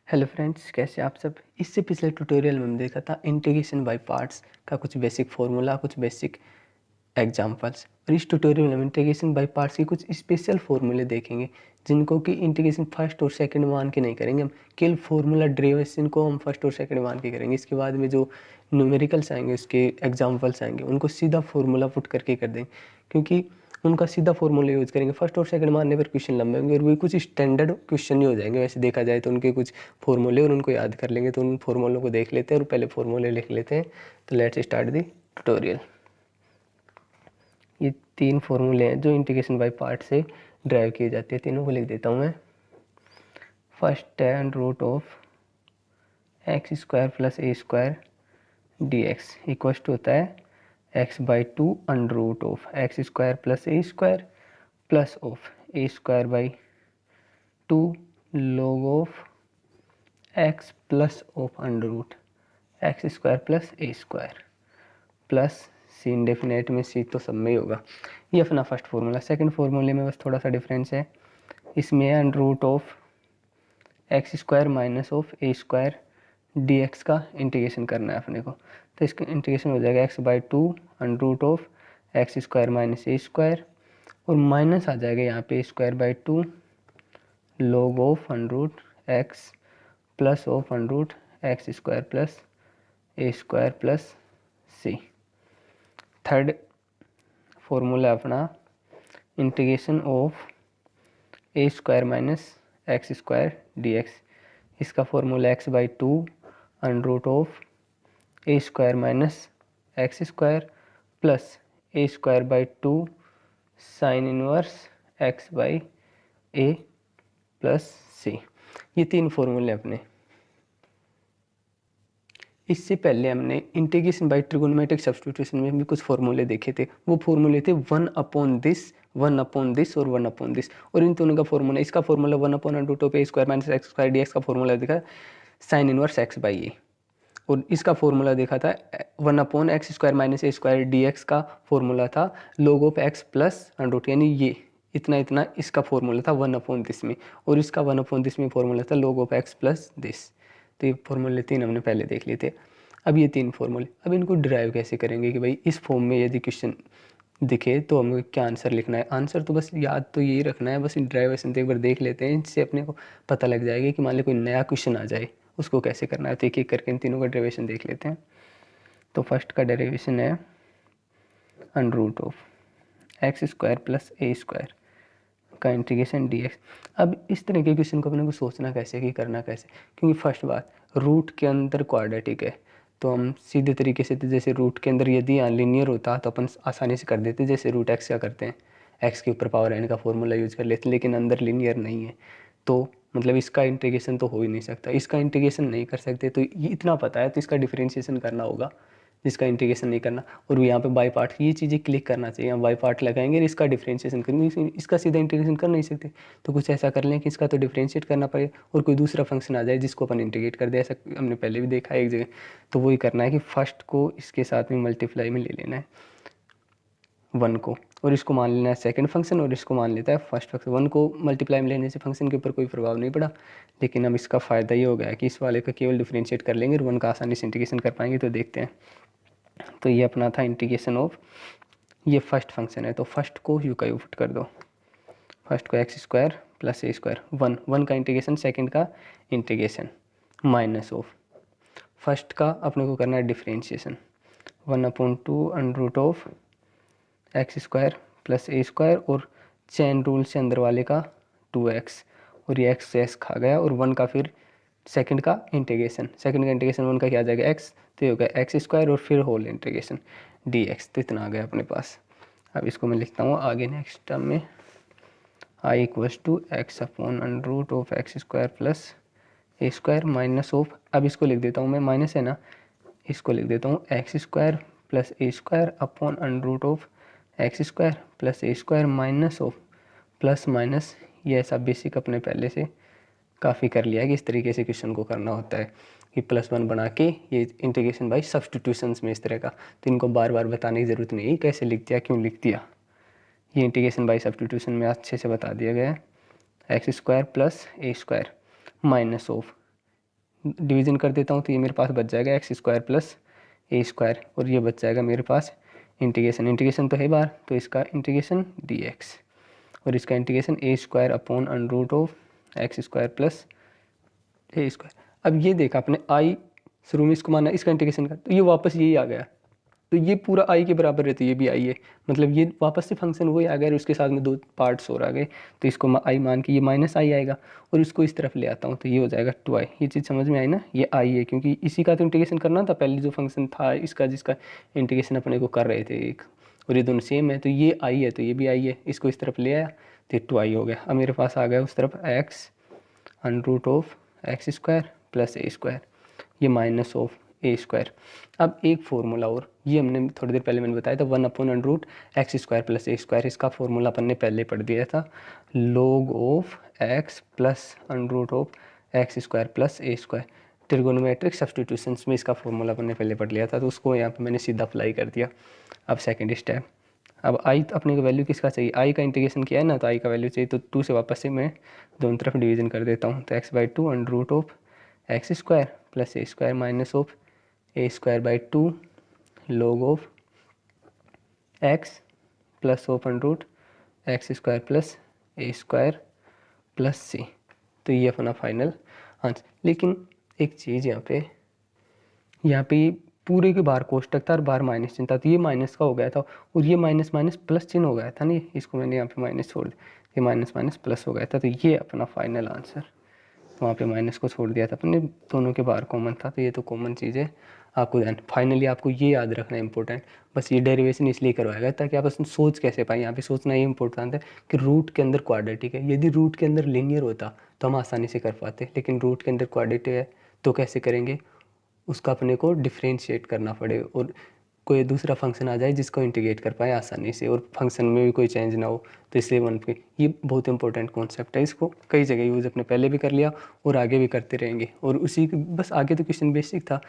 Hello friends, कैसे आप सब। इससे पिछले ट्यूटोरियल में हम देखा था इंटीग्रेशन बाय पार्ट्स का कुछ बेसिक फार्मूला, कुछ बेसिक एग्जांपल्स। और इस ट्यूटोरियल में इंटीग्रेशन बाय पार्ट्स के कुछ स्पेशल फार्मूले देखेंगे जिनको कि इंटीग्रेशन फर्स्ट और सेकंड मान के नहीं करेंगे हम, केवल फार्मूला डेरिवेशन को हम फर्स्ट और सेकंड मान के करेंगे। इसके बाद में जो न्यूमेरिकल्स आएंगे, उसके एग्जाम्पल्स आएंगे, उनको सीधा फार्मूला पुट करके कर देंगे, क्योंकि उनका सीधा फार्मूला यूज़ करेंगे। फर्स्ट और सेकंड मानने पर क्वेश्चन लंबे होंगे और वही कुछ स्टैंडर्ड क्वेश्चन ही हो जाएंगे। वैसे देखा जाए तो उनके कुछ फॉर्मूले और उनको याद कर लेंगे, तो उन फॉर्मूलों को देख लेते हैं और पहले फॉर्मूले लिख लेते हैं। तो लेट्स स्टार्ट दी ट्यूटोरियल। ये तीन फॉर्मूले हैं जो इंटीग्रेशन बाय पार्ट से ड्राइव किए जाते हैं। तीनों को लिख देता हूँ मैं। फर्स्ट है under root of x square plus a square d x equals to होता है x by two under root of x square plus a square plus of a square by two log of x plus of under root x square plus a square plus c indefinite में c तो सब में ही होगा। ये अपना first formula. Second फार्मूले में बस थोड़ा सा डिफरेंस है, इसमें है under root of x square minus of a square d x का इंटीग्रेशन करना है अपने को। तो इसका इंटीग्रेशन हो जाएगा x by two under root of x square minus a square, और माइनस आ जाएगा यहाँ पे square by two log of under root x plus of under root x square plus a square plus c. Third formula अपना integration of a square minus x square d x. इसका formula x by two under root of a square minus x square plus a square by two sine inverse x by a plus c. ये तीन फॉर्मूले अपने। इससे पहले हमने integration by trigonometric substitution में भी कुछ फॉर्मूले देखे थे। वो फॉर्मूले थे वन अपॉन दिस और वन अपॉन दिस। और इन दोनों का फॉर्मूला, इसका formula one upon under root of a square minus x square d x का फॉर्मूला देखा sine inverse x by a, और इसका फॉर्मूला देखा था one upon x square minus a square d x का फॉर्मूला था log of x plus under root, यानी ये इतना इतना इसका फॉर्मूला था वन अपॉन दिस में, और इसका वन अपॉन दिस में फॉर्मूला था log of x plus this. तो ये फॉर्मूले तीन हमने पहले देख लिए थे। अब ये तीन फॉर्मूले, अब इनको डिराइव कैसे करेंगे कि भाई इस फॉर्म में यदि क्वेश्चन दिखे तो हमें क्या आंसर लिखना है। आंसर तो बस याद तो यही रखना है, बस डिराइवेशन तो एक बार देख लेते हैं, इससे अपने को पता लग जाएगा कि मान ली कोई नया क्वेश्चन आ जाए उसको कैसे करना है। तो एक एक करके इन तीनों का डेरिवेशन देख लेते हैं। तो फर्स्ट का डेरिवेशन है under root of x square plus a square का इंटीग्रेशन डी एक्स। अब इस तरह के क्वेश्चन को अपने को सोचना कैसे कि करना कैसे, क्योंकि फर्स्ट बात रूट के अंदर क्वाड्रेटिक है, तो हम सीधे तरीके से, तो जैसे रूट के अंदर यदि यहाँ लीनियर होता तो अपन आसानी से कर देते, जैसे रूट एक्स का करते हैं, एक्स के ऊपर पावर एन का फॉर्मूला यूज कर लेते हैं, लेकिन अंदर लीनियर नहीं है तो मतलब इसका इंटीग्रेशन तो हो ही नहीं सकता। इसका इंटीग्रेशन नहीं कर सकते तो ये इतना पता है, तो इसका डिफरेंशिएशन करना होगा जिसका इंटीग्रेशन नहीं करना। और यहाँ पे बाई पार्ट ये चीज़ें क्लिक करना चाहिए, हम बाई पार्ट लगाएंगे और इसका डिफरेंशिएशन करेंगे, इसका सीधा इंटीग्रेशन कर नहीं सकते। तो कुछ ऐसा कर लें कि इसका तो डिफरेंशिएट करना पड़े और कोई दूसरा फंक्शन आ जाए जिसको अपन इंटीग्रेट कर दे। ऐसा हमने पहले भी देखा है एक जगह। तो वही करना है कि फर्स्ट को इसके साथ में मल्टीप्लाई में ले लेना है वन को, और इसको मान लेना है सेकंड फंक्शन, और इसको मान लेता है फर्स्ट फंक्शन। वन को मल्टीप्लाई में लेने से फंक्शन के ऊपर कोई प्रभाव नहीं पड़ा, लेकिन अब इसका फ़ायदा ये हो गया कि इस वाले का केवल डिफरेंशिएट कर लेंगे और वन का आसानी से इंटीग्रेशन कर पाएंगे। तो देखते हैं। तो ये अपना था इंटीग्रेशन ऑफ, ये फर्स्ट फंक्शन है तो फर्स्ट को यू का यू पुट कर दो, फर्स्ट को x square plus a square one, one का इंटीग्रेशन, सेकंड का इंटीग्रेशन माइनस ऑफ फर्स्ट का अपने को करना है differentiation one upon two under root of x square plus a square, और चेन रूल से अंदर वाले का 2x, और ये एक्स से एस खा गया, और वन का फिर सेकंड का इंटीग्रेशन, सेकंड का इंटीग्रेशन वन का क्या आ जाएगा एक्स, तो ये हो गया एक्स स्क्वायर और फिर होल इंटीग्रेशन डी एक्स। तो इतना आ गया अपने पास। अब इसको मैं लिखता हूँ आगे नेक्स्ट टर्म में I equals to x upon under root of x square plus a square minus of, अब इसको लिख देता हूँ मैं, माइनस है ना, इसको लिख देता हूँ x square plus a square upon under root of x square plus a square minus of plus minus, ये ऐसा बेसिक अपने पहले से काफ़ी कर लिया है कि इस तरीके से क्वेश्चन को करना होता है कि प्लस वन बना के ये इंटीग्रेशन बाय सब्स्टिट्यूशंस में इस तरह का। तो इनको बार बार बताने की ज़रूरत नहीं है कैसे लिख दिया, क्यों लिख दिया। ये इंटीग्रेशन बाय सब्स्टिट्यूशन में अच्छे से बता दिया गया है। X square plus a square minus of division कर देता हूँ तो ये मेरे पास बच जाएगा x square plus a square, और ये बच जाएगा मेरे पास इंटीग्रेशन तो है बाहर, तो इसका इंटीग्रेशन डी एक्स, और इसका integration a square upon under root of x square plus a square. अब ये देखा आपने आई शुरू में इसको माना इसका इंटीग्रेशन का, तो ये वापस यही आ गया, तो ये पूरा आई के बराबर है, तो ये भी आई है, मतलब ये वापस से फंक्शन वही आ गया और उसके साथ में 2 पार्ट्स और आ गए, तो इसको आई मान के ये माइनस आई आएगा और इसको इस तरफ ले आता हूँ तो ये हो जाएगा 2i। ये चीज़ समझ में आई ना, ये आई है क्योंकि इसी का तो इंटीग्रेशन करना था, पहले जो फंक्शन था इसका जिसका इंटीग्रेशन अपने को कर रहे थे एक, और ये दोनों सेम है, तो ये आई है तो ये भी आई है, इसको इस तरफ ले आया तो 2i हो गया। अब मेरे पास आ गया उस तरफ x under root of x square plus a square, ये माइनस ऑफ ए स्क्वायर। अब एक फार्मूला और, ये हमने थोड़ी देर पहले मैंने बताया था 1 upon under root x square plus a square, इसका फार्मूला अपन ने पहले पढ़ दिया था, log of x plus under root of x square plus a square. Trigonometric substitutions में इसका फार्मूला अपन ने पहले पढ़ लिया था, तो उसको यहाँ पे मैंने सीधा अप्लाई कर दिया। अब सेकेंड स्टेप, अब आई अपने को वैल्यू किसका चाहिए, आई का इंटीग्रेशन किया है ना, तो आई का वैल्यू चाहिए, तो 2 से वापस से मैं दोनों तरफ डिवीजन कर देता हूँ, तो x/2 under root of x square plus a square minus of a square by 2 log of x plus of under root x square plus a square plus c. तो ये अपना फाइनल आंसर। लेकिन एक चीज़ यहाँ पे पूरे के बाहर कोष्टक था और बाहर माइनस चिन्ह था, तो ये माइनस का हो गया था और ये माइनस माइनस प्लस चिन्ह हो गया था नहीं, इसको मैंने यहाँ पे माइनस छोड़ दिया, ये माइनस माइनस प्लस हो गया था, तो ये अपना फाइनल आंसर। वहाँ पे माइनस को छोड़ दिया था अपने, दोनों के बाहर कॉमन था, तो ये तो कॉमन चीज़ है आपको ध्यान। फाइनली आपको ये याद रखना इंपॉर्टेंट, बस ये डेरिवेशन इसलिए करवाएगा ताकि आप उसमें सोच कैसे पाएँ, यहाँ पे सोचना ये इंपॉर्टेंट है कि रूट के अंदर क्वाड्रेटिक है, यदि रूट के अंदर लीनियर होता तो हम आसानी से कर पाते, लेकिन रूट के अंदर क्वाड्रेटिक है तो कैसे करेंगे, उसका अपने को डिफ्रेंशिएट करना पड़े और कोई दूसरा फंक्शन आ जाए जिसको इंटीग्रेट कर पाए आसानी से और फंक्शन में भी कोई चेंज ना हो, तो इसलिए वन पे ये बहुत इंपॉर्टेंट कॉन्सेप्ट है, इसको कई जगह यूज़ अपने पहले भी कर लिया और आगे भी करते रहेंगे, और उसी बस आगे तो क्वेश्चन बेसिक था,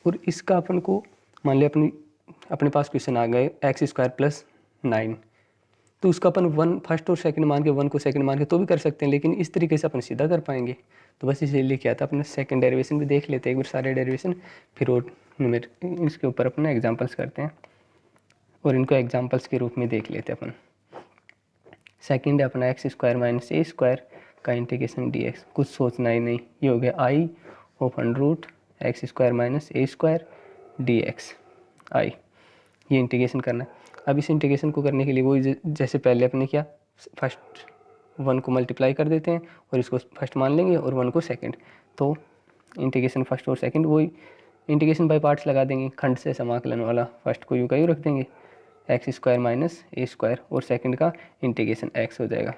और इसका अपन को मान लिया अपने पास क्वेश्चन आ गए एक्स स्क्वायर प्लस 9, तो उसका अपन 1 फर्स्ट और सेकंड मान के 1 को सेकंड मान के तो भी कर सकते हैं, लेकिन इस तरीके से अपन सीधा कर पाएंगे, तो बस इसीलिए क्या था अपने सेकंड डेरिवेशन भी देख लेते हैं एक बार सारे डेरिवेशन, फिर और इसके ऊपर अपना एग्जांपल्स करते हैं और इनको एग्जांपल्स के रूप में देख लेते हैं अपन। सेकंड है अपना x square minus a square का इंटीग्रेशन डी एक्स, कुछ सोचना ही नहीं, ये हो गया I of under root x square minus a square d x I, ये इंटीग्रेशन करना है। अब इस इंटीग्रेशन को करने के लिए वही जैसे पहले अपने किया, फर्स्ट 1 को मल्टीप्लाई कर देते हैं और इसको फर्स्ट मान लेंगे और 1 को सेकंड, तो इंटीग्रेशन फर्स्ट और सेकंड वही इंटीग्रेशन बाय पार्ट्स लगा देंगे, खंड से समाकलन वाला, फर्स्ट को यू का यू रख देंगे x square minus a square और सेकंड का इंटीग्रेशन एक्स हो जाएगा,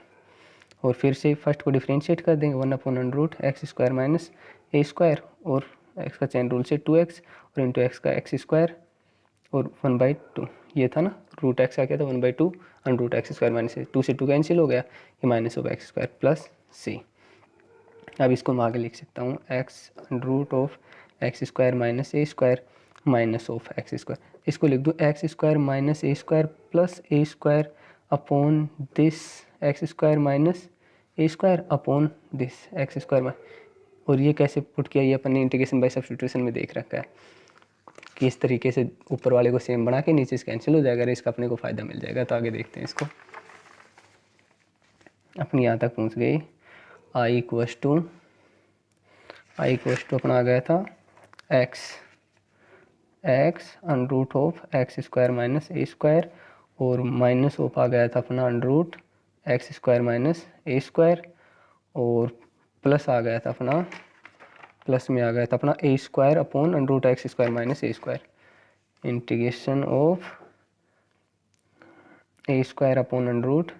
और फिर से फर्स्ट को डिफ्रेंशिएट कर देंगे 1 upon under root x square minus a square और एक्स का चैन रूल से 2x और इंटू एक्स का एक्स स्क्वायर और 1/2, ये था ना रूट एक्स का क्या था 1/2 under root x square minus 2 से 2 कैंसिल हो गया, ये minus of x square plus c. अब इसको मैं आगे लिख सकता हूँ x under root of x square minus a square minus of x square, इसको लिख दूँ x square minus a square plus a square upon this x square minus a square upon this x square, और ये कैसे put किया, ये अपन ने integration by substitution में देख रखा है कि इस तरीके से ऊपर वाले को सेम बना के नीचे से कैंसिल हो जाएगा, इसका अपने को फ़ायदा मिल जाएगा। तो आगे देखते हैं इसको, अपनी यहाँ तक पहुँच गई आई इक्वस टू अपना आ गया था x under root of x square minus a square और माइनस ऑफ आ गया था अपना under root x square minus a square और प्लस आ गया था अपना, प्लस में आ गया था अपना a square upon under root x square minus a square, integration of a square upon under root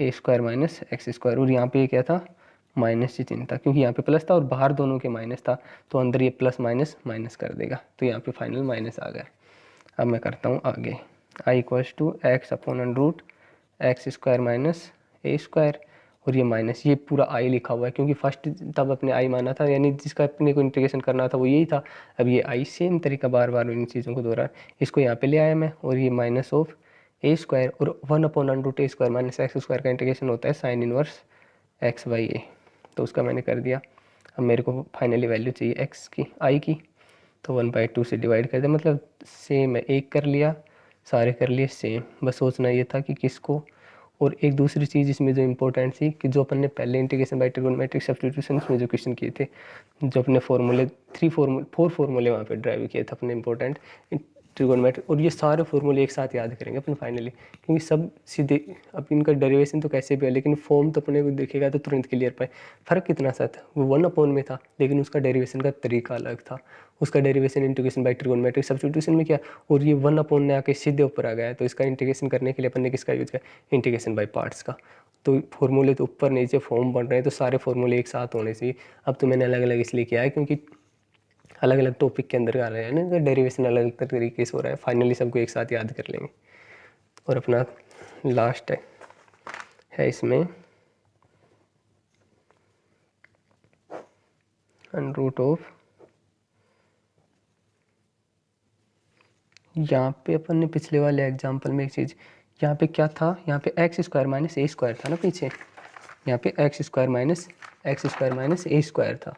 a square minus x square, और यहाँ पे क्या था माइनस की चिन्ह था क्योंकि यहाँ पे प्लस था और बाहर दोनों के माइनस था, तो अंदर ये प्लस माइनस माइनस कर देगा, तो यहाँ पे फाइनल माइनस आ गया। अब मैं करता हूँ आगे, I equals to x upon under root x square minus a square, और ये माइनस ये पूरा आई लिखा हुआ है क्योंकि फर्स्ट तब अपने आई माना था, यानी जिसका अपने को इंटीग्रेशन करना था वो यही था। अब ये आई सेम तरीका बार बार इन चीज़ों को दोहरा, इसको यहाँ पे ले आया मैं, और ये माइनस ऑफ ए स्क्वायर और 1 upon under root a square minus x square का इंटीग्रेशन होता है sign inverse x by a, तो उसका मैंने कर दिया। अब मेरे को फाइनली वैल्यू चाहिए एक्स की, आई की, तो 1/2 से डिवाइड कर दिया, मतलब सेम है, एक कर लिया, सारे कर लिए सेम। बस सोचना ये था कि किसको। और एक दूसरी चीज़ इसमें जो इम्पोर्टेंट थी कि जो अपन ने पहले इंटीग्रेशन बाय ट्रिगोनोमेट्रिक सब्स्टिट्यूशन में जो क्वेश्चन किए थे, जो अपने फॉर्मूले 4 फार्मूले वहाँ पे ड्राइव किए थे अपने इंपॉर्टेंट ट्रिगोनोमेट्रिक, और ये सारे फार्मूले एक साथ याद करेंगे अपन फाइनली, क्योंकि सब सीधे, अब इनका डेरिवेशन तो कैसे भी है लेकिन फॉर्म तो अपने को देखेगा तो तुरंत क्लियर पाए। फ़र्क कितना सा था, वो 1 में था लेकिन उसका डेरिवेशन का तरीका अलग था। उसका derivation integration by trigonometric substitution में किया, और ये 1 ने आके सीधे ऊपर आ गया, तो इसका इंटीग्रेशन करने के लिए अपन ने किसका यूज़ किया, इंटीग्रेशन बाय पार्ट्स का। तो फॉर्मूले तो ऊपर नीचे फॉर्म बन रहे हैं, तो सारे फॉर्मूले एक साथ होने चाहिए। अब तो मैंने अलग अलग इसलिए किया है क्योंकि अलग अलग टॉपिक के अंदर आ रहे हैं ना, तो डेरिवेशन अलग अलग तरीके से हो रहा है, फाइनली सबको एक साथ याद कर लेंगे। और अपना लास्ट है इसमें अंडर ऑफ, यहाँ पे अपन ने पिछले वाले एग्जाम्पल में एक चीज़, यहाँ पे क्या था, यहाँ पे x square minus a square था ना पीछे, यहाँ पे x square minus a square था।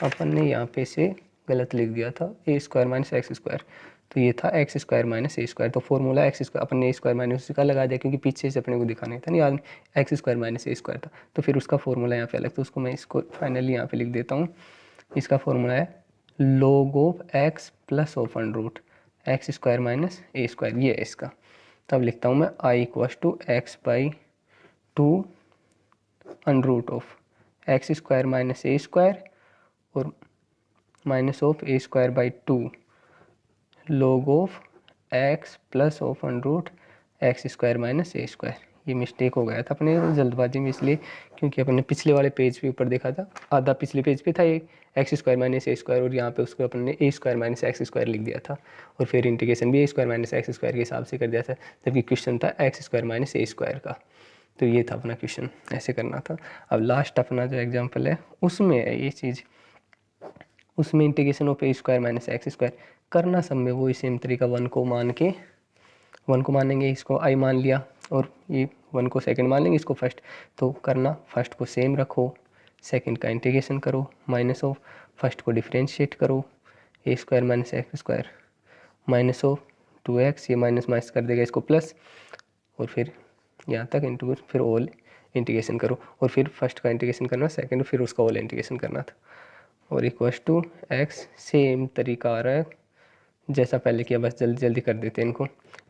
अपन ने यहाँ पे से गलत लिख दिया था, ए स्क्वायर माइनस एक्स स्क्वायर, तो ये था x square minus a square. तो फॉर्मूला एक्स स्क्वायर अपन ने ए स्क्वायर माइनस का लगा दिया क्योंकि पीछे से अपने को दिखाना था नहीं, याद x square minus a square था, तो फिर उसका फॉर्मूला यहाँ पे अलग, तो उसको मैं इसको फाइनली यहाँ पे लिख देता हूँ। इसका फॉर्मूला है log of x plus of under root x square minus a square, ये है इसका। तब लिखता हूँ मैं I equals to x by 2 under root of x square minus a square और minus of a square by 2 log of x plus of under root x square minus a square. ये mistake हो गया था अपने जल्दबाजी में, इसलिए क्योंकि अपने पिछले वाले पेज पे ऊपर देखा था, आधा पिछले पेज पे था ये x square minus a square, और यहाँ पे उसको अपन ने ए स्क्वायर माइनस एक्स स्क्वायर लिख दिया था, और फिर इंटीग्रेशन भी ए स्क्वायर माइनस एक्स स्क्वायर के हिसाब से कर दिया था, जबकि क्वेश्चन था x square minus a square का। तो ये था अपना क्वेश्चन, ऐसे करना था। अब लास्ट अपना जो एग्जाम्पल है उसमें है ये चीज़, उसमें integration of a square minus x square करना सब में वही सेम तरीका, 1 को मानेंगे, इसको आई मान लिया, और ये 1 को सेकंड मान लेंगे, इसको फर्स्ट। तो करना फर्स्ट को सेम रखो, सेकंड का इंटीग्रेशन करो, माइनस ऑफ फर्स्ट को डिफ्रेंशिएट करो, a square minus x square minus of 2x, ये माइनस माइनस कर देगा इसको प्लस, और फिर यहाँ तक इंटू, फिर ऑल इंटीग्रेशन करो, और फिर फर्स्ट का इंटीग्रेशन करना, सेकंड फिर उसका ऑल इंटीग्रेशन करना था, और इक्वस टू एक्स। सेम तरीका आ रहा है जैसा पहले किया, बस जल्दी जल्दी कर देते हैं इनको।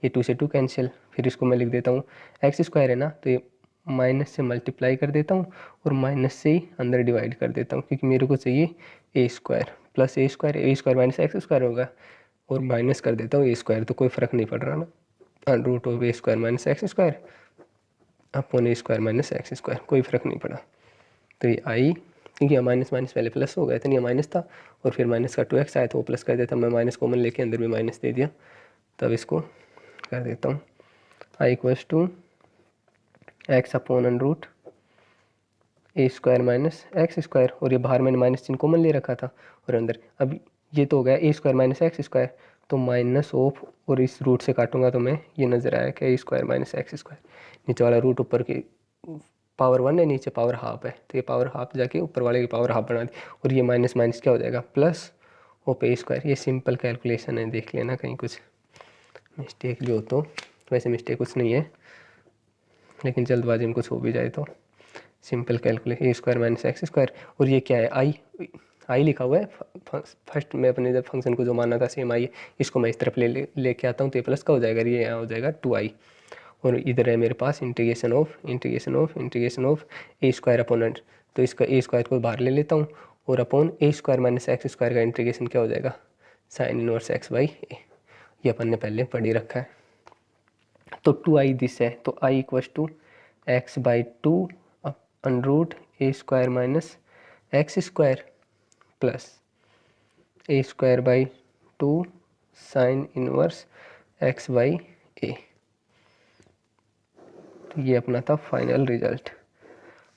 ये 2 से 2 कैंसिल, फिर इसको मैं लिख देता हूँ एक्स स्क्वायर है ना, तो ये माइनस से मल्टीप्लाई कर देता हूँ और माइनस से ही अंदर डिवाइड कर देता हूँ, क्योंकि मेरे को चाहिए ए square plus a square minus x square होगा, और माइनस कर देता हूँ ए स्क्वायर, तो कोई फ़र्क नहीं पड़ रहा ना, under root of a square minus x square upon a square minus x square, कोई फ़र्क नहीं पड़ा। तो ये आई, क्योंकि यहाँ माइनस माइनस पहले प्लस हो गया था, नहीं माइनस था, और फिर माइनस का 2x आया तो वो प्लस कर देता, मैं माइनस कॉमन लेके अंदर भी माइनस दे दिया, तब इसको कर देता हूँ I equals to x upon under root a square minus x square, और ये बाहर मैंने माइनस चिन्ह कॉमन ले रखा था, और अंदर अब ये तो हो गया ए स्क्वायर माइनस एक्स स्क्वायर, तो माइनस ऑफ, और इस रूट से काटूंगा तो मैं ये नज़र आया कि ए स्क्वायर माइनस एक्स स्क्वायर, नीचे वाला रूट ऊपर की पावर 1 है, नीचे पावर हाफ है, तो ये पावर हाफ जाके ऊपर वाले की पावर हाफ बना दी, और ये माइनस माइनस क्या हो जाएगा प्लस ऑफ ए स्क्वायर। ये सिंपल कैलकुलेशन है, देख लेना कहीं कुछ मिस्टेक जो हो तो, वैसे मिस्टेक कुछ नहीं है, लेकिन जल्दबाजी में कुछ हो भी जाए तो सिंपल कैलकुलेशन, ए स्क्वायर माइनस एक्स स्क्वायर, और ये क्या है आई लिखा हुआ है फर्स्ट में अपने जब फंक्शन को जो मानना था सेम आई है, इसको मैं इस तरफ लेके आता हूँ, तो ये प्लस का हो जाएगा, ये यहाँ हो जाएगा 2i, और इधर है मेरे पास integration of a square upon under, तो इसका ए स्क्वायर को बाहर ले लेता हूँ, और upon a square minus x square का इंटीग्रेशन क्या हो जाएगा साइन इनवर्स एक्स बाई ए, ये अपन ने पहले पढ़ ही रखा है। तो 2i दिस है, तो i equals to x by 2 under root a square minus x square plus a square by 2 sine inverse x by a. तो ये अपना था फाइनल रिजल्ट।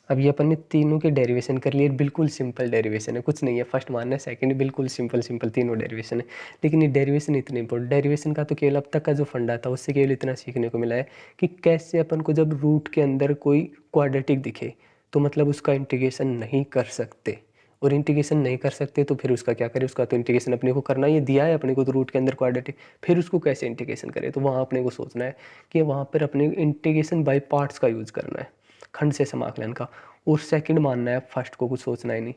अब ये अपन ने तीनों के डेरिवेशन कर लिए, बिल्कुल सिंपल डेरिवेशन है, कुछ नहीं है, फर्स्ट मानना है सेकंड बिल्कुल सिंपल तीनों डेरिवेशन है, लेकिन ये डेरिवेशन इतने इंपॉर्टेंट, डेरिवेशन का तो केवल अब तक का जो फंडा था उससे केवल इतना सीखने को मिला है कि कैसे अपन को जब रूट के अंदर कोई क्वाड्रेटिक दिखे तो मतलब उसका इंटीग्रेशन नहीं कर सकते, और इंटीग्रेशन नहीं कर सकते तो फिर उसका क्या करें, उसका तो इंटीग्रेशन अपने को करना, ये दिया है अपने को तो रूट के अंदर क्वाड्रेटिक, फिर उसको कैसे इंटीग्रेशन करें, तो वहाँ अपने को सोचना है कि वहाँ पर अपने इंटीग्रेशन बाय पार्ट्स का यूज़ करना है, खंड से समाकलन का, और सेकंड मानना है, फर्स्ट को कुछ सोचना ही नहीं,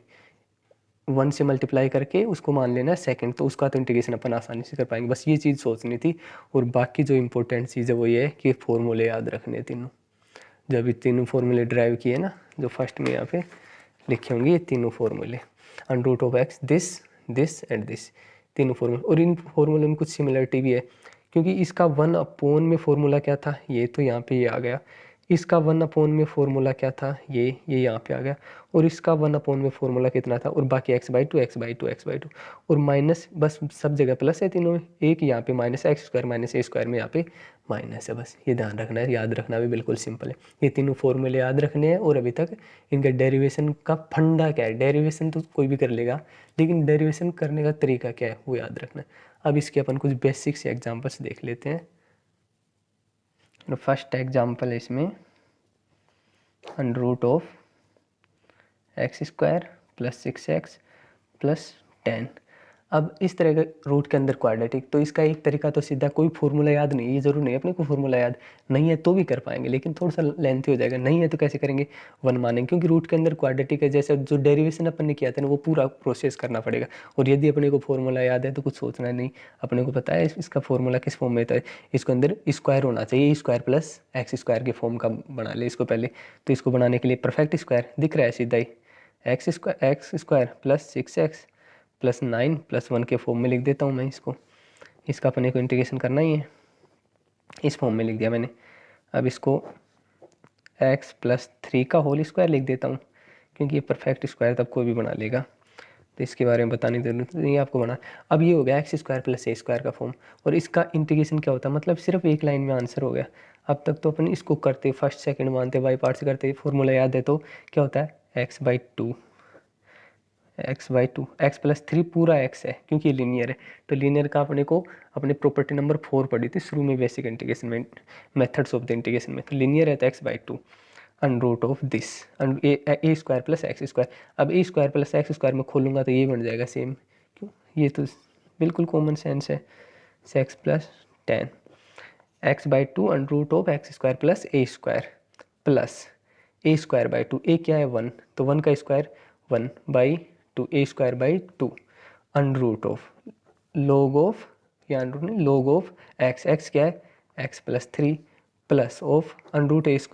1 से मल्टीप्लाई करके उसको मान लेना है सेकंड, तो उसका तो इंटीग्रेशन अपन आसानी से कर पाएंगे, बस ये चीज़ सोचनी थी। और बाकी जो इंपॉर्टेंट चीज़ है वो ये है कि फॉर्मूले याद रखने हैं तीनों, जब ये तीनों फॉर्मूले ड्राइव किए ना, जो फर्स्ट में यहाँ पे लिखे होंगे ये तीनों फॉर्मूले, √(x), दिस एंड दिस, तीनों फॉर्मूले। और इन फॉर्मूले में कुछ सिमिलरिटी भी है, क्योंकि इसका 1 में फॉर्मूला क्या था, ये तो यहाँ पे ये आ गया, इसका 1 में फॉर्मूला क्या था, ये यहाँ पे आ गया, और इसका 1 में फॉर्मूला कितना था, और बाकी x/2 और माइनस, बस सब जगह प्लस है तीनों में, एक यहाँ पे -x² में यहाँ पे माइनस है, बस ये ध्यान रखना है, याद रखना भी बिल्कुल सिंपल है। ये तीनों फॉर्मूले याद रखने हैं, और अभी तक इनका डेरिवेशन का फंडा क्या है, डेरिवेशन तो कोई भी कर लेगा, लेकिन डेरिवेशन करने का तरीका क्या है वो याद रखना है। अब इसके अपन कुछ बेसिक से एग्जाम्पल्स देख लेते हैं। फर्स्ट एग्जाम्पल है इसमें √(x² + 6x + 10। अब इस तरह के रूट के अंदर क्वाड्रेटिक, तो इसका एक तरीका तो सीधा, कोई फॉर्मूला याद नहीं, ये जरूर नहीं है अपने को फॉर्मूला याद नहीं है तो भी कर पाएंगे, लेकिन थोड़ा सा लेंथी हो जाएगा, नहीं है तो कैसे करेंगे, 1 मानेंगे, क्योंकि रूट के अंदर क्वाड्रेटिक है, जैसे जो डेरिवेशन अपन ने किया था ना वो पूरा प्रोसेस करना पड़ेगा। और यदि अपने को फॉर्मूला याद है तो कुछ सोचना नहीं, अपने को पता है इसका फॉर्मूला किस फॉर्म में था, इसको अंदर स्क्वायर होना चाहिए, स्क्वायर प्लस x² के फॉर्म का बना ले इसको पहले, तो इसको बनाने के लिए परफेक्ट स्क्वायर दिख रहा है सीधा ही, x² + 6x + 9 + 1 के फॉर्म में लिख देता हूँ मैं इसको, इसका अपने को इंटीग्रेशन करना ही है, इस फॉर्म में लिख दिया मैंने। अब इसको x + 3 का होल स्क्वायर लिख देता हूँ, क्योंकि ये परफेक्ट स्क्वायर तब कोई भी बना लेगा, तो इसके बारे में बताने की जरूरत नहीं आपको बना। अब ये हो गया x² + a² का फॉर्म, और इसका इंटीग्रेशन क्या होता है, मतलब सिर्फ एक लाइन में आंसर हो गया। अब तक तो अपन इसको करते फर्स्ट सेकंड मानते बाई पार्ट से करते, फॉर्मूला याद है तो क्या होता है x/2, x + 3 पूरा x है क्योंकि लीनियर है, तो लीनियर का अपने को अपने प्रॉपर्टी नंबर 4 पढ़ी थी शुरू में बेसिक इंटीग्रेशन में, मेथड्स ऑफ द इंटीग्रेशन में, तो लीनियर है तो x/2 √(this) a² + x²। अब a² + x² में खोलूँगा तो ये बन जाएगा सेम, क्यों, ये तो बिल्कुल कॉमन सेंस है, 6 + 10 x/2 √(x² + a² plus a²/2, a क्या है 1, तो 1 का square 1/2, a²/2 log of x क्या है x + 3 plus of √a² -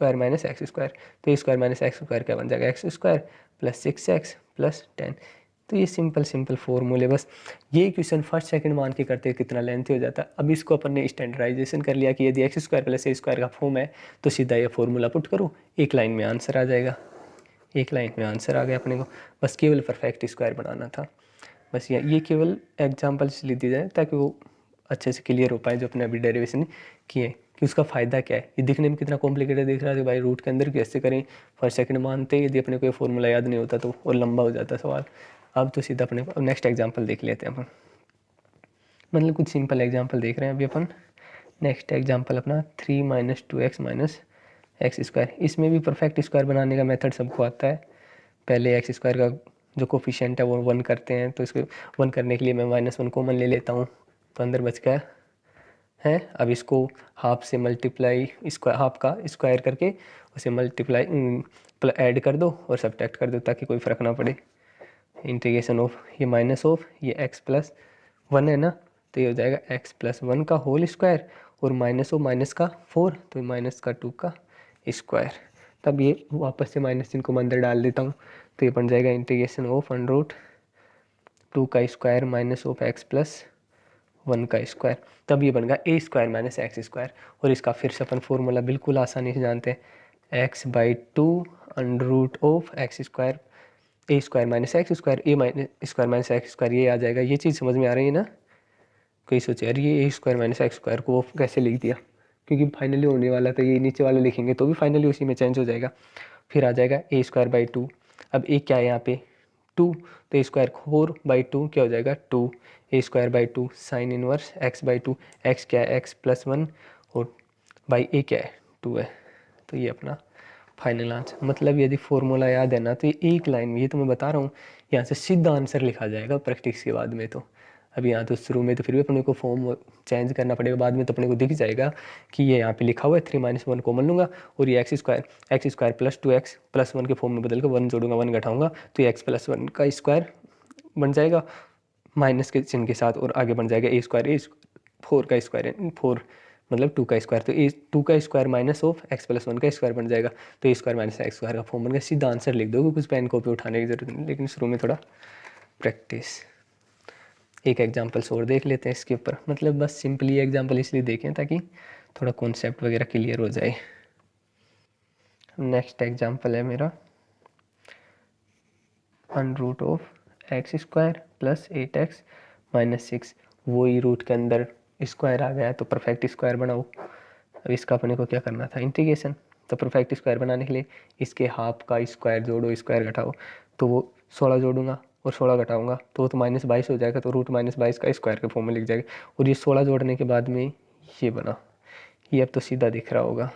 x², तो a² - x² क्या बन जाएगा x² + 6x + 10। तो ये सिंपल फॉर्मूले, बस ये क्वेश्चन फर्स्ट सेकंड मान के करते कितना लेंथी हो जाता। अब इसको अपन ने स्टैंडर्डाइजेशन कर लिया कि यदि x² + a² का फॉर्म है तो सीधा ये फॉर्मूला पुट करो, एक लाइन में आंसर आ जाएगा, एक लाइन में आंसर आ गया अपने को, बस केवल परफेक्ट स्क्वायर बनाना था। बस ये केवल एग्जाम्पल लिख दी जाए ताकि वो अच्छे से क्लियर हो पाए जो अपने अभी डेरिवेशन किए, कि उसका फ़ायदा क्या है। ये दिखने में कितना कॉम्प्लिकेटेड दिख रहा है कि भाई रूट के अंदर कैसे करें, फर्स्ट सेकंड मानते, यदि अपने को ये फॉर्मूला याद नहीं होता तो और लंबा हो जाता सवाल। अब तो सीधा अपने नेक्स्ट एग्जाम्पल देख लेते हैं अपन, मतलब कुछ सिंपल एग्जाम्पल देख रहे हैं अभी अपन। नेक्स्ट एग्जाम्पल अपना 3 - 2x - x²। इसमें भी परफेक्ट स्क्वायर बनाने का मेथड सबको आता है। पहले x² का जो कोफिशिएंट है वो 1 करते हैं, तो इसको 1 करने के लिए मैं -1 कॉमन ले लेता हूँ, तो अंदर बच गया है। अब इसको हाफ से मल्टीप्लाई, स्क्वायर हाफ का स्क्वायर करके उसे मल्टीप्लाई ऐड कर दो और सब्ट्रैक्ट कर दो ताकि कोई फ़र्क ना पड़े। इंटीग्रेशन ऑफ ये माइनस ऑफ ये x+1 है ना, तो ये हो जाएगा x+1 का होल स्क्वायर और माइनस ऑफ माइनस का 4, तो -2 का स्क्वायर। तब ये वापस से माइनस इनको अंदर डाल देता हूँ, तो ये बन जाएगा इंटीग्रेशन ऑफ √2 का स्क्वायर माइनस ऑफ x+1 का स्क्वायर। तब ये बन गया a² - x², और इसका फिर से अपन फॉर्मूला बिल्कुल आसानी से जानते हैं, x/2 √(x², a² - x², a² - x², ये आ जाएगा। ये चीज़ समझ में आ रही है ना? कोई सोचे अरे ये a² - x² को कैसे लिख दिया, क्योंकि फाइनली होने वाला था, ये नीचे वाला लिखेंगे तो भी फाइनली उसी में चेंज हो जाएगा। फिर आ जाएगा a²/2, अब a क्या है यहाँ पे 2, तो a² 4/2 क्या हो जाएगा 2, a²/2 sine inverse x/2, x क्या है x+1 और बाई a क्या है 2 है, तो ये अपना फाइनल आंसर। मतलब यदि फॉर्मूला याद है ना तो ये एक लाइन में, ये तो मैं बता रहा हूँ, यहाँ से सीधा आंसर लिखा जाएगा प्रैक्टिस के बाद में। तो अभी यहाँ तो शुरू में तो फिर भी अपने को फॉर्म चेंज करना पड़ेगा, बाद में तो अपने को दिख जाएगा कि ये यहाँ पे लिखा हुआ है 3 - 1 कॉमन लूँगा और ये x square plus 2x plus 1 के फॉर्म में बदल कर 1 जोड़ूंगा 1 घटाऊंगा तो ये x प्लस 1 का स्क्वायर बन जाएगा माइनस के चिन्ह के साथ, और आगे बन जाएगा a स्क्वायर 4 का स्क्वायर 4 मतलब 2 का स्क्वायर, तो 2 का square minus of x plus 1 का स्क्वायर बन जाएगा, तो a square minus x square का फॉर्म बन गया। सीधा आंसर लिख दोगे, कुछ पेन कॉपी उठाने की जरूरत नहीं, लेकिन शुरू में थोड़ा प्रैक्टिस। एक एग्जाम्पल्स और देख लेते हैं इसके ऊपर, मतलब बस सिंपली एग्जाम्पल इसलिए देखें ताकि थोड़ा कॉन्सेप्ट वगैरह क्लियर हो जाए। नेक्स्ट एग्जाम्पल है मेरा √ of x square plus 8x minus 6, वही रूट के अंदर स्क्वायर आ गया है तो परफेक्ट स्क्वायर बनाओ। अब इसका अपने को क्या करना था, इंटीग्रेशन। तो परफेक्ट स्क्वायर बनाने के लिए इसके हाफ का स्क्वायर जोड़ो स्क्वायर घटाओ, तो वो 16 जोड़ूंगा और 16 घटाऊंगा तो वो तो -22 हो जाएगा, तो रूट -22 का स्क्वायर के फॉर्म में लिख जाएगा। और ये 16 जोड़ने के बाद में ये बना, ये अब तो सीधा दिख रहा होगा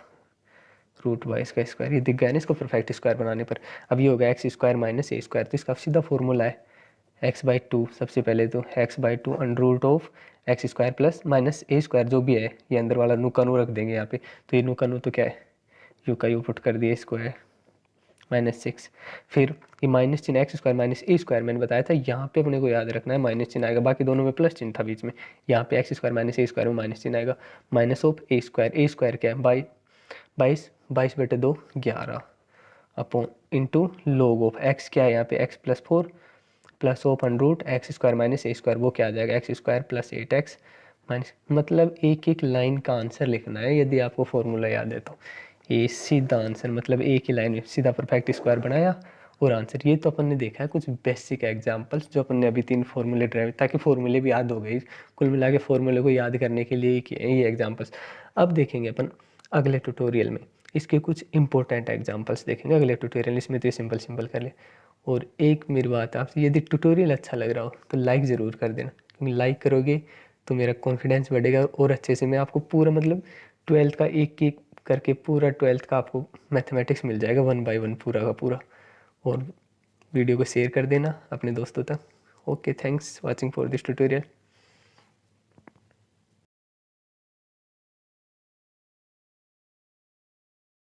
√22 का स्क्वायर, ये दिख गया ना इसको परफेक्ट स्क्वायर बनाने पर। अब ये होगा x square minus a square, तो इसका सीधा फॉर्मूला है x/2। सबसे पहले तो x/2 √ of x square plus minus a square जो भी है, ये अंदर वाला नू का नू रख देंगे यहाँ पे, तो ये नू का नू तो क्या है यू का यू पुट कर दिया, इसको है -6। फिर ये माइनस चिन्ह x square minus a square मैंने बताया था, यहाँ पे अपने को याद रखना है माइनस चिन्ह आएगा, बाकी दोनों में प्लस चिन्ह था बीच में, यहाँ पे x square minus a square में माइनस चिन्ह आएगा। माइनस ऑफ a स्क्वायर क्या है 22/2 11 upon into log of x क्या है यहाँ पे x plus 4 plus of √x square minus a square, वो क्या आ जाएगा x square plus 8x minus, मतलब एक एक लाइन का आंसर लिखना है यदि आपको फॉर्मूला याद है तो। ये सीधा आंसर, मतलब एक ही लाइन में सीधा परफेक्ट स्क्वायर बनाया और आंसर। ये तो अपन ने देखा है कुछ बेसिक एग्जांपल्स जो अपन ने अभी 3 फॉर्मूले ड्राइव, ताकि फॉर्मूले भी याद हो गए, कुल मिला के फॉर्मूले को याद करने के लिए किए ये एग्जांपल्स। अब देखेंगे अपन अगले ट्यूटोरियल में इसके कुछ इंपॉर्टेंट एग्जांपल्स देखेंगे अगले ट्यूटोरियल, इसमें तो ये सिंपल कर ले। और एक मेरी बात आपसे, यदि ट्यूटोरियल अच्छा लग रहा हो तो लाइक ज़रूर कर देना, क्योंकि लाइक करोगे तो मेरा कॉन्फिडेंस बढ़ेगा और अच्छे से मैं आपको पूरा मतलब 12th का एक एक करके पूरा 12th का आपको मैथमेटिक्स मिल जाएगा 1 by 1 पूरा का पूरा। और वीडियो को शेयर कर देना अपने दोस्तों तक। Okay, thanks watching for this tutorial.